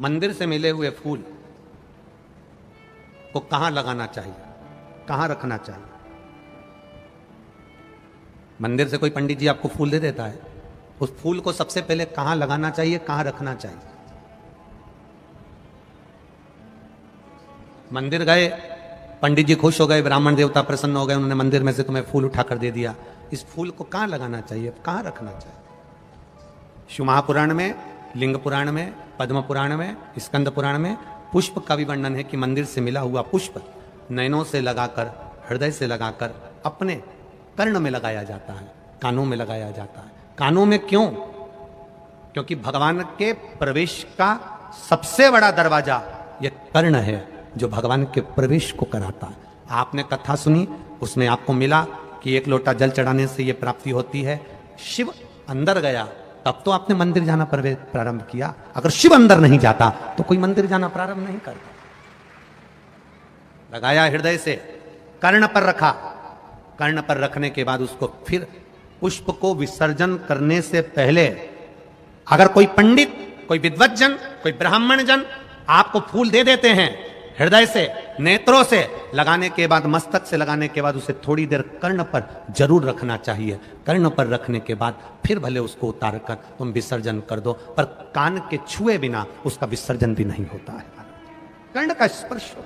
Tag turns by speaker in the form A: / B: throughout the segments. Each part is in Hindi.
A: मंदिर से मिले हुए फूल को कहां लगाना चाहिए, कहां रखना चाहिए? मंदिर से कोई पंडित जी आपको फूल दे देता है, उस फूल को सबसे पहले कहां लगाना चाहिए, कहां रखना चाहिए? मंदिर गए, पंडित जी खुश हो गए, ब्राह्मण देवता प्रसन्न हो गए, उन्होंने मंदिर में से तुम्हें फूल उठाकर दे दिया। इस फूल को कहां लगाना चाहिए, कहां रखना चाहिए? शिव महापुराण में, लिंग पुराण में, पद्म पुराण में, स्कंद पुराण में पुष्प का भी वर्णन है कि मंदिर से मिला हुआ पुष्प नयनों से लगाकर, हृदय से लगाकर अपने कर्ण में लगाया जाता है, कानों में लगाया जाता है। कानों में क्यों? क्योंकि भगवान के प्रवेश का सबसे बड़ा दरवाजा यह कर्ण है, जो भगवान के प्रवेश को कराता है। आपने कथा सुनी, उसमें आपको मिला कि एक लोटा जल चढ़ाने से यह प्राप्ति होती है। शिव अंदर गया तब तो आपने मंदिर जाना प्रारंभ किया। अगर शिव अंदर नहीं जाता तो कोई मंदिर जाना प्रारंभ नहीं करता। लगाया हृदय से, कर्ण पर रखा, कर्ण पर रखने के बाद उसको फिर पुष्प को विसर्जन करने से पहले अगर कोई पंडित, कोई विद्वज्जन, कोई ब्राह्मण जन आपको फूल दे देते हैं, हृदय से, नेत्रों से लगाने के बाद, मस्तक से लगाने के बाद उसे थोड़ी देर कर्ण पर जरूर रखना चाहिए। कर्ण पर रखने के बाद फिर भले उसको उतार कर तुम विसर्जन कर दो, पर कान के छुए बिना उसका विसर्जन भी नहीं होता है। कर्ण का स्पर्श हो।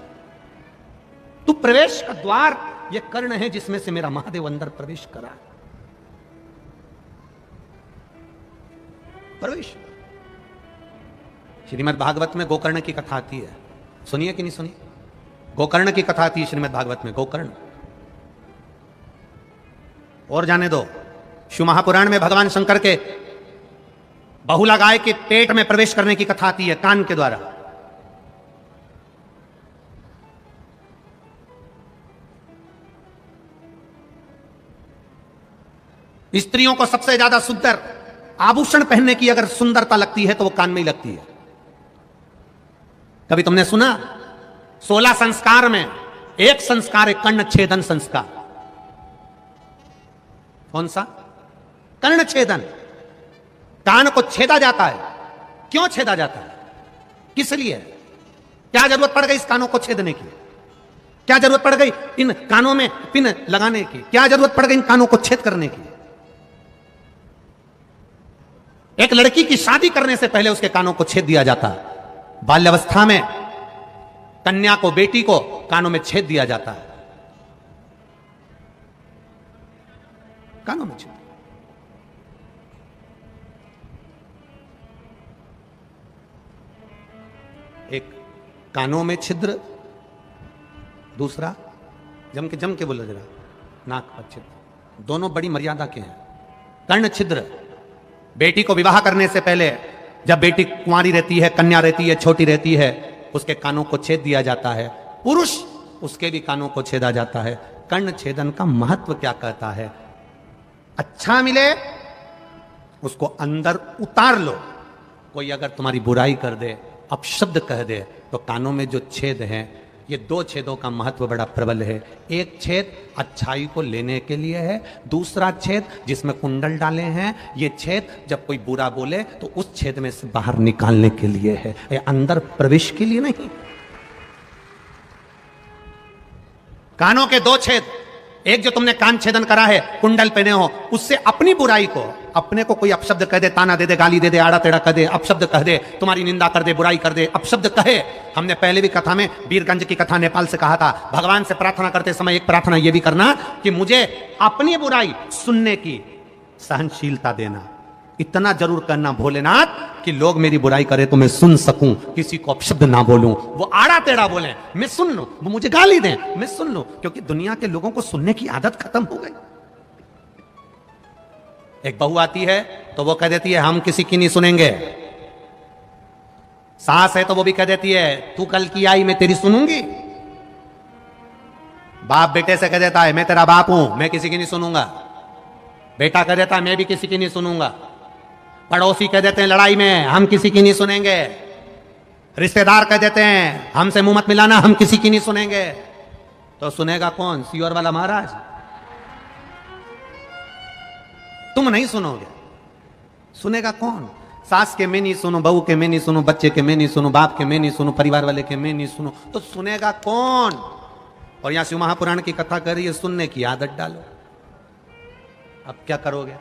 A: तू प्रवेश का द्वार, यह कर्ण है जिसमें से मेरा महादेव अंदर प्रवेश करा। प्रवेश। श्रीमद् भागवत में गोकर्ण की कथा आती है, सुनिए कि नहीं सुनिए? गोकर्ण की कथा आती है श्रीमद् भागवत में। गोकर्ण और जाने दो, शिव महापुराण में भगवान शंकर के बहुला गाय के पेट में प्रवेश करने की कथा आती है कान के द्वारा। स्त्रियों को सबसे ज्यादा सुंदर आभूषण पहनने की अगर सुंदरता लगती है तो वो कान में ही लगती है। कभी तुमने सुना 16 संस्कार में एक संस्कार है कर्ण छेदन संस्कार? कौन सा? कर्ण छेदन। कान को छेदा जाता है। क्यों छेदा जाता है? किस लिए? क्या जरूरत पड़ गई इस कानों को छेदने की? क्या जरूरत पड़ गई इन कानों में पिन लगाने की? क्या जरूरत पड़ गई इन कानों को छेद करने की? एक लड़की की शादी करने से पहले उसके कानों को छेद दिया जाता है। बाल्यावस्था में कन्या को, बेटी को कानों में छेद दिया जाता है। कानों में छेद। एक कानों में छिद्र, दूसरा जम के बोलो जरा, नाक पर छिद्र। दोनों बड़ी मर्यादा के हैं। कर्ण छिद्र, बेटी को विवाह करने से पहले जब बेटी कुंवारी रहती है, कन्या रहती है, छोटी रहती है, उसके कानों को छेद दिया जाता है। पुरुष, उसके भी कानों को छेदा जाता है। कर्ण छेदन का महत्व क्या कहता है? अच्छा मिले उसको अंदर उतार लो। कोई अगर तुम्हारी बुराई कर दे, अपशब्द कह दे, तो कानों में जो छेद हैं, ये 2 छेदों का महत्व बड़ा प्रबल है। एक छेद अच्छाई को लेने के लिए है, दूसरा छेद जिसमें कुंडल डाले हैं, ये छेद जब कोई बुरा बोले तो उस छेद में से बाहर निकालने के लिए है, ये अंदर प्रवेश के लिए नहीं। कानों के 2 छेद, एक जो तुमने कान छेदन करा है, कुंडल पहने हो, उससे अपनी बुराई को, अपने को कोई अपशब्द कह दे, ताना दे दे, गाली दे दे, आड़ा टेढ़ा कह दे, अपशब्द कह दे, तुम्हारी निंदा कर दे, बुराई कर दे, अपशब्द कहे। हमने पहले भी कथा में, वीरगंज की कथा नेपाल से कहा था, भगवान से प्रार्थना करते समय एक प्रार्थना यह भी करना कि मुझे अपनी बुराई सुनने की सहनशीलता देना। इतना जरूर करना भोलेनाथ कि लोग मेरी बुराई करे तो मैं सुन सकूं, किसी को अपशब्द ना बोलूं, वो आड़ा टेढ़ा बोले मैं सुन लूं, वो मुझे गाली दें मैं सुन लूं, क्योंकि दुनिया के लोगों को सुनने की आदत खत्म हो गई। एक बहू आती है तो वो कह देती है हम किसी की नहीं सुनेंगे। सास है तो वो भी कह देती है तू कल की आई मैं तेरी सुनूंगी। बाप बेटे से कह देता है मैं तेरा बाप हूं, मैं किसी की नहीं सुनूंगा। बेटा कह देता है मैं भी किसी की नहीं सुनूंगा। पड़ोसी कह देते हैं लड़ाई में हम किसी की नहीं सुनेंगे। रिश्तेदार कह देते हैं हमसे मुंह मत मिलाना, हम किसी की नहीं सुनेंगे। तो सुनेगा कौन? सीओर वाला महाराज। तुम नहीं सुनोगे, सुनेगा कौन? सास के मैं नहीं सुनो, बहू के मैं नहीं सुनो, बच्चे के मैं नहीं सुनो, बाप के मैं नहीं सुनो, परिवार वाले के मैं नहीं सुनो, तो सुनेगा कौन? और यहां शिव महापुराण की कथा कर रही है, सुनने की आदत डालो। अब क्या करोगे?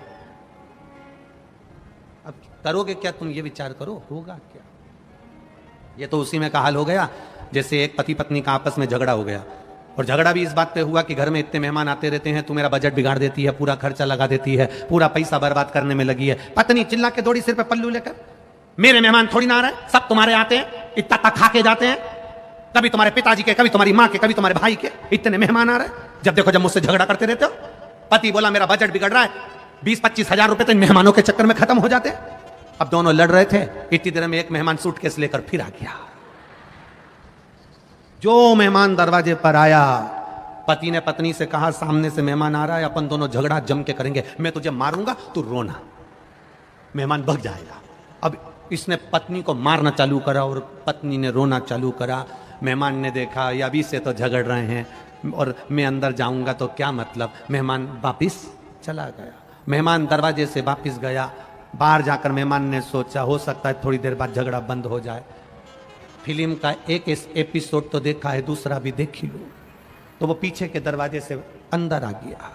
A: अब करोगे क्या तुम? ये विचार करो, होगा क्या? ये तो उसी में का हाल हो गया जैसे एक पति पत्नी का आपस में झगड़ा हो गया, और झगड़ा भी इस बात पे हुआ कि घर में इतने मेहमान आते रहते हैं, तू मेरा बजट बिगाड़ देती है, पूरा खर्चा लगा देती है, पूरा पैसा बर्बाद करने में लगी है। पत्नी चिल्ला के दौड़ी सिर पे पल्लू लेकर, मेरे मेहमान थोड़ी ना आ रहे, सब तुम्हारे आते हैं, इतना तक खा के जाते हैं, कभी तुम्हारे पिताजी के, कभी तुम्हारी माँ के, कभी तुम्हारे भाई के, इतने मेहमान आ रहे, जब देखो जब मुझसे झगड़ा करते रहते हो। पति बोला मेरा बजट बिगड़ रहा है, 20-25 हजार रुपए तो इन मेहमानों के चक्कर में खत्म हो जाते हैं। अब दोनों लड़ रहे थे, इतनी देर में एक मेहमान सूटकेस लेकर फिर आ गया। जो मेहमान दरवाजे पर आया, पति ने पत्नी से कहा सामने से मेहमान आ रहा है, अपन दोनों झगड़ा जम के करेंगे, मैं तुझे मारूंगा, तू रोना। मेहमान भग जाएगा। अब इसने पत्नी को मारना चालू करा और पत्नी ने रोना चालू करा। मेहमान ने देखा ये अभी से तो झगड़ रहे हैं और मैं अंदर जाऊंगा तो क्या मतलब। मेहमान वापिस चला गया। मेहमान दरवाजे से वापिस गया। बाहर जाकर मेहमान ने सोचा हो सकता है थोड़ी देर बाद झगड़ा बंद हो जाए। फिल्म का एक एपिसोड तो देखा है, दूसरा भी देख ही लो। तो वो पीछे के दरवाजे से अंदर आ गया।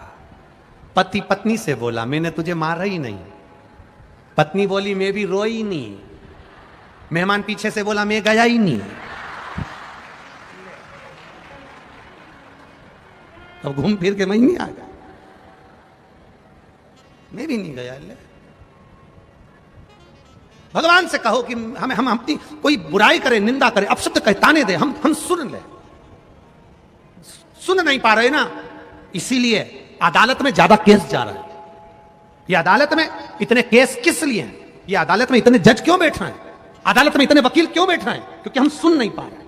A: पति पत्नी से बोला मैंने तुझे मारा ही नहीं। पत्नी बोली मैं भी रोई नहीं। मेहमान पीछे से बोला मैं गया ही नहीं। अब घूम फिर के मैं नहीं आ गया, मैं भी नहीं गया। ले भगवान से कहो कि हम अपनी कोई बुराई करे, निंदा करे, अपशब्द कहे, ताने दे, हम सुन ले। सुन नहीं पा रहे ना, इसीलिए अदालत में ज्यादा केस जा रहा है। ये अदालत में इतने केस किस लिए हैं? ये अदालत में इतने जज क्यों बैठ रहे हैं? अदालत में इतने वकील क्यों बैठ रहे हैं? क्योंकि हम सुन नहीं पा रहे।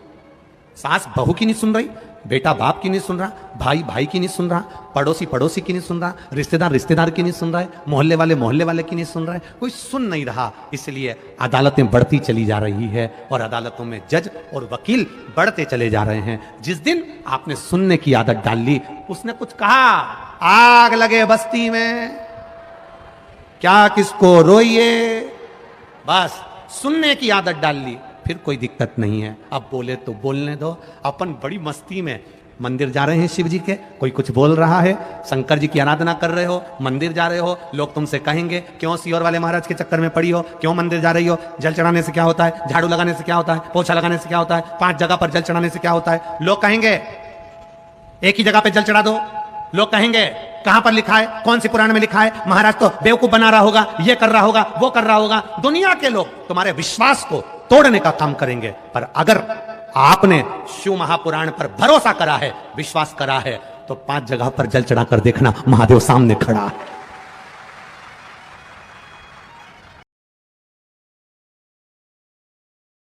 A: सास बहू की नहीं सुन रही, बेटा बाप की नहीं सुन रहा, भाई भाई की नहीं सुन रहा, पड़ोसी पड़ोसी की नहीं सुन रहा, रिश्तेदार रिश्तेदार की नहीं सुन रहा है, मोहल्ले वाले की नहीं सुन रहा है, कोई सुन नहीं रहा। इसलिए अदालतें बढ़ती चली जा रही है और अदालतों में जज और वकील बढ़ते चले जा रहे हैं। जिस दिन आपने सुनने की आदत डाल ली, उसने कुछ कहा, आग लगे बस्ती में, क्या किसको रोइए, बस सुनने की आदत डाल ली, फिर कोई दिक्कत नहीं है। अब बोले तो बोलने दो। अपन बड़ी मस्ती में मंदिर जा रहे हैं शिव जी के, कोई कुछ बोल रहा है, शंकर जी की आराधना कर रहे हो, मंदिर जा रहे हो, लोग तुमसे कहेंगे क्यों सीहोर वाले महाराज के चक्कर में पड़ी हो, क्यों मंदिर जा रही हो, जल चढ़ाने से क्या होता है, झाड़ू लगाने से क्या होता है, पोछा लगाने से क्या होता है, 5 जगह पर जल चढ़ाने से क्या होता है। लोग कहेंगे एक ही जगह पे जल चढ़ा दो। लोग कहेंगे कहां पर लिखा है, कौन सी पुराण में लिखा है, महाराज तो बेवकूफ बना रहा होगा, ये कर रहा होगा, वो कर रहा होगा। दुनिया के लोग तुम्हारे विश्वास को तोड़ने का काम करेंगे, पर अगर आपने शिव महापुराण पर भरोसा करा है, विश्वास करा है, तो 5 जगह पर जल चढ़ाकर देखना, महादेव सामने खड़ा है।